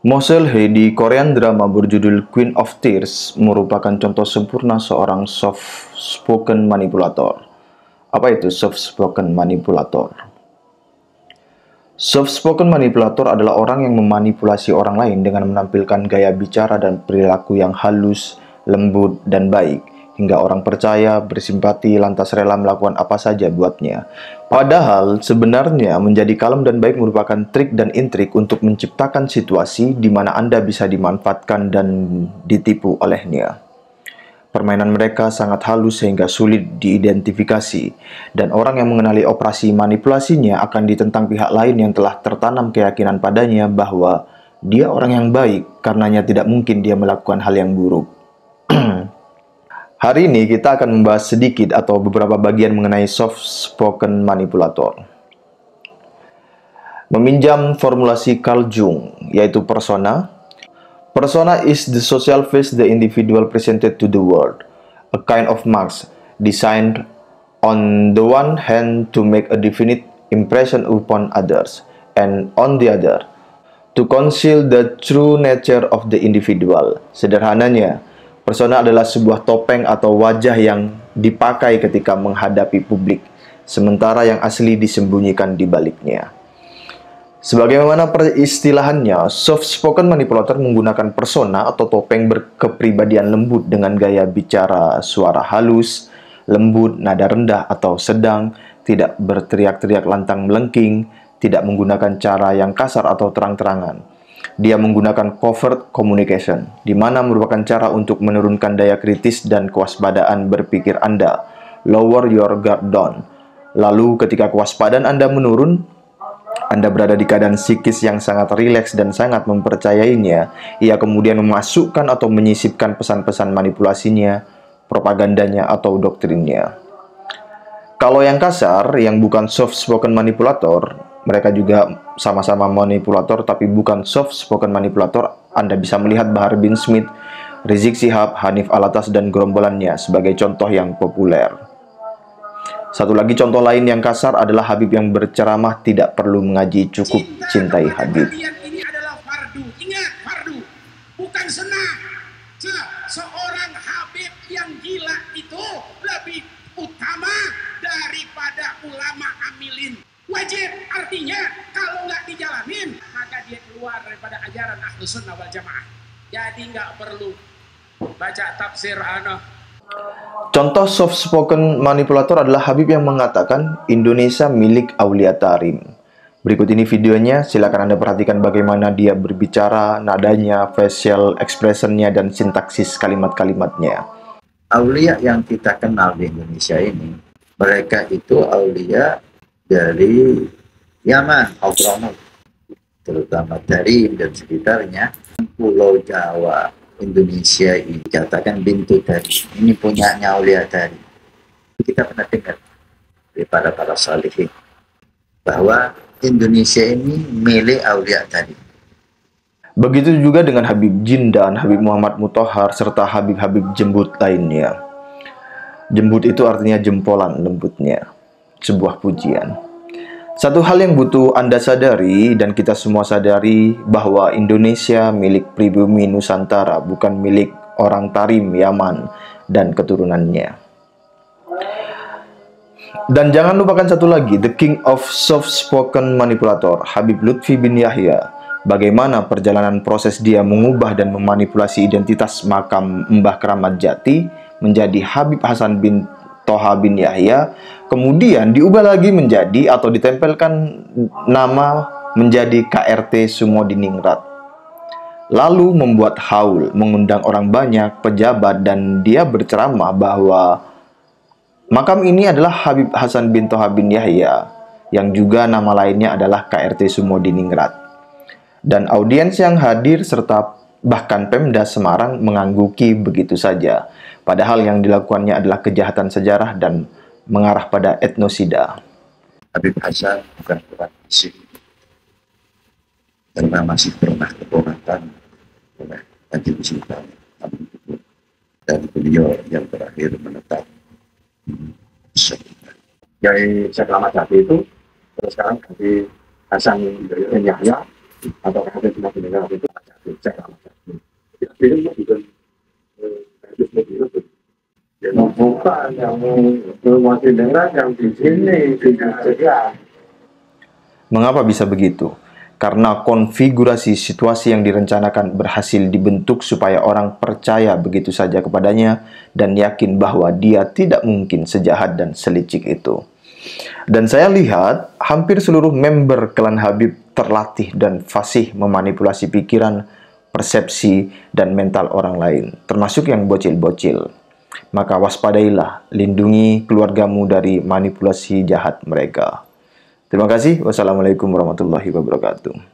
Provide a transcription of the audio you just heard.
Moseley di Korean drama berjudul Queen of Tears merupakan contoh sempurna seorang soft-spoken manipulator. Apa itu soft-spoken manipulator? Soft-spoken manipulator adalah orang yang memanipulasi orang lain dengan menampilkan gaya bicara dan perilaku yang halus, lembut, dan baik, hingga orang percaya, bersimpati, lantas rela melakukan apa saja buatnya. Padahal, sebenarnya menjadi kalem dan baik merupakan trik dan intrik untuk menciptakan situasi di mana Anda bisa dimanfaatkan dan ditipu olehnya. Permainan mereka sangat halus sehingga sulit diidentifikasi, dan orang yang mengenali operasi manipulasinya akan ditentang pihak lain yang telah tertanam keyakinan padanya bahwa dia orang yang baik, karenanya tidak mungkin dia melakukan hal yang buruk. Hari ini kita akan membahas sedikit atau beberapa bagian mengenai soft-spoken manipulator. Meminjam formulasi Carl Jung, yaitu persona. Persona is the social face the individual presented to the world, a kind of mask designed on the one hand to make a definite impression upon others, and on the other, to conceal the true nature of the individual. Sederhananya, persona adalah sebuah topeng atau wajah yang dipakai ketika menghadapi publik, sementara yang asli disembunyikan di baliknya. Sebagaimana peristilahannya, soft-spoken manipulator menggunakan persona atau topeng berkepribadian lembut dengan gaya bicara suara halus, lembut, nada rendah atau sedang, tidak berteriak-teriak lantang melengking, tidak menggunakan cara yang kasar atau terang-terangan. Dia menggunakan covert communication, di mana merupakan cara untuk menurunkan daya kritis dan kewaspadaan berpikir Anda. Lower your guard down. Lalu ketika kewaspadaan Anda menurun, Anda berada di keadaan psikis yang sangat rileks dan sangat mempercayainya. Ia kemudian memasukkan atau menyisipkan pesan-pesan manipulasinya, propagandanya, atau doktrinnya. Kalau yang kasar, yang bukan soft-spoken manipulator, mereka juga sama-sama manipulator tapi bukan soft-spoken manipulator. Anda bisa melihat Bahar bin Smith, Rizik Syihab, Hanif Alatas, dan gerombolannya sebagai contoh yang populer. Satu lagi contoh lain yang kasar adalah Habib yang berceramah tidak perlu mengaji, cukup cintai Habib. Ini adalah fardu. Ingat, fardu. Bukan senang. Seorang Habib yang gila itu lebih utama daripada ulama amilin. Wajib, artinya kalau nggak dijalanin, maka dia keluar daripada ajaran Ahlus Sunnah wal Jamaah. Jadi nggak perlu baca tafsir Contoh soft-spoken manipulator adalah Habib yang mengatakan Indonesia milik Aulia Tarim. Berikut ini videonya, silakan Anda perhatikan bagaimana dia berbicara, nadanya, facial expression-nya, dan sintaksis kalimat-kalimatnya. Aulia yang kita kenal di Indonesia ini, mereka itu aulia dari Yaman, Hadramaut, terutama Tarim dan sekitarnya, Pulau Jawa, Indonesia ini dikatakan bintu Tarim. Ini punyanya Aulia Tarim. Kita pernah dengar dari para salihin bahwa Indonesia ini milik Aulia Tarim. Begitu juga dengan Habib Jindan, Habib Muhammad Mutahar, serta Habib-Habib jembut lainnya. Jembut itu artinya jempolan lembutnya. Sebuah pujian. Satu hal yang butuh Anda sadari dan kita semua sadari bahwa Indonesia milik pribumi Nusantara, bukan milik orang Tarim, Yaman, dan keturunannya. Dan jangan lupakan satu lagi, the king of soft-spoken manipulator, Habib Lutfi bin Yahya. Bagaimana perjalanan proses dia mengubah dan memanipulasi identitas makam Mbah Keramat Jati menjadi Habib Hasan bin Toha bin Yahya, kemudian diubah lagi menjadi atau ditempelkan nama menjadi KRT Sumodiningrat. Lalu membuat haul, mengundang orang banyak, pejabat, dan dia berceramah bahwa makam ini adalah Habib Hasan bin Toha bin Yahya, yang juga nama lainnya adalah KRT Sumodiningrat. Dan audiens yang hadir serta bahkan Pemda Semarang mengangguki begitu saja. Padahal yang dilakukannya adalah kejahatan sejarah dan mengarah pada etnosida. Habib Hasan bukan orang fisik, karena masih pernah keponakan oleh Haji Sultan dan beliau yang terakhir menetap Kiai Keramat Jati itu terus sekarang Habib Hasan bin Yahya atau Habib Hasan bin Yahya itu apa yang mau didengar yang di sini tidak jelas. Mengapa bisa begitu? Karena konfigurasi situasi yang direncanakan berhasil dibentuk supaya orang percaya begitu saja kepadanya dan yakin bahwa dia tidak mungkin sejahat dan selicik itu. Dan saya lihat hampir seluruh member klan Habib terlatih dan fasih memanipulasi pikiran, persepsi, dan mental orang lain, termasuk yang bocil-bocil. Maka waspadailah, lindungi keluargamu dari manipulasi jahat mereka. Terima kasih. Wassalamualaikum warahmatullahi wabarakatuh.